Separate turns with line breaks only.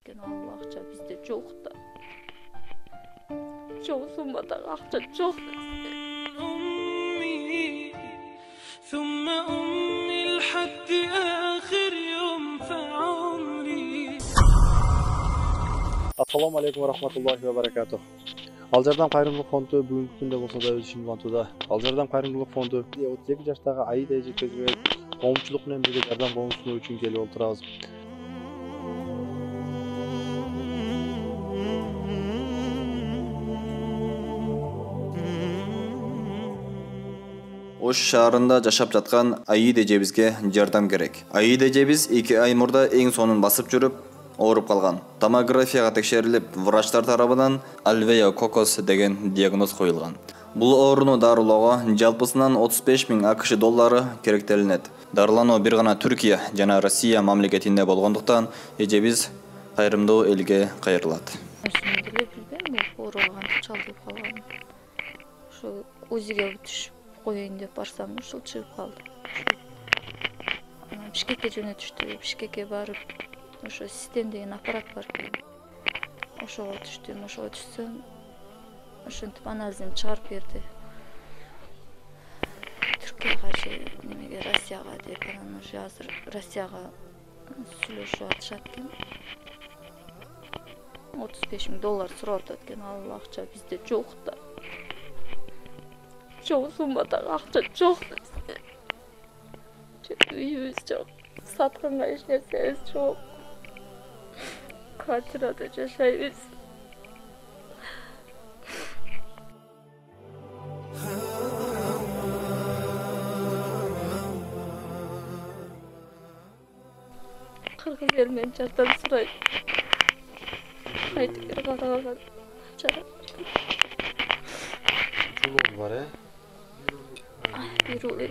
Al akça bizde çok da. Çok summada akça çok.
أمي ثم أمي لحد آخر يوم في عمري.
Assalamu alaikum wa rahmatullahi wa barakatuh. Алжардам кайрымдуулук фонду бүгүнкү күндө болсо да өз ишин улантууда. Алжардам кайрымдуулук фонду 32 жаштагы Аида эжекебизге коомчулук менен бирге жардам колун үчүн келип отурабыз.
Ош шаарында жашап жаткан Аида эжебизге жардам керек. Аида эжебиз 2 ай мурда эң сонун басып жүрүп, ооруп калган. Томографияга текшерилип, врачтар тарабынан альвеококос деген диагноз коюлган. Бул ооруну дарылоого жалпысынан 35 000 АКШ доллары керектелинет. Дарылануу бир гана Түркия жана Россия мамлекетинде болгондуктан эжебиз кайрымдуу элге кайрылат.
Koyun деп барсам, ушул чыгып калды. Бишкекке жөнөтүштү. Бишкекке барып, ошо систем деген аппарат бар. Ошого түштүм, ошого түшсөм, ошентип анализин чыгарып берди. Түркияга же немеге Россияга деп, анан уже азыр Россияга сүйлөшүп атышат экен. 35 000 доллар сурап атат экен. Ал акча бизде жок да. Çok summada akça çok. Uyumuz çok. Satqınga iş nersemiz çok. Kvartirada yaşayız. Kırgız elmen çardan sırayı. Haydi geri karağa çara.
Çuluğumuz var ya.
Bir oluyor.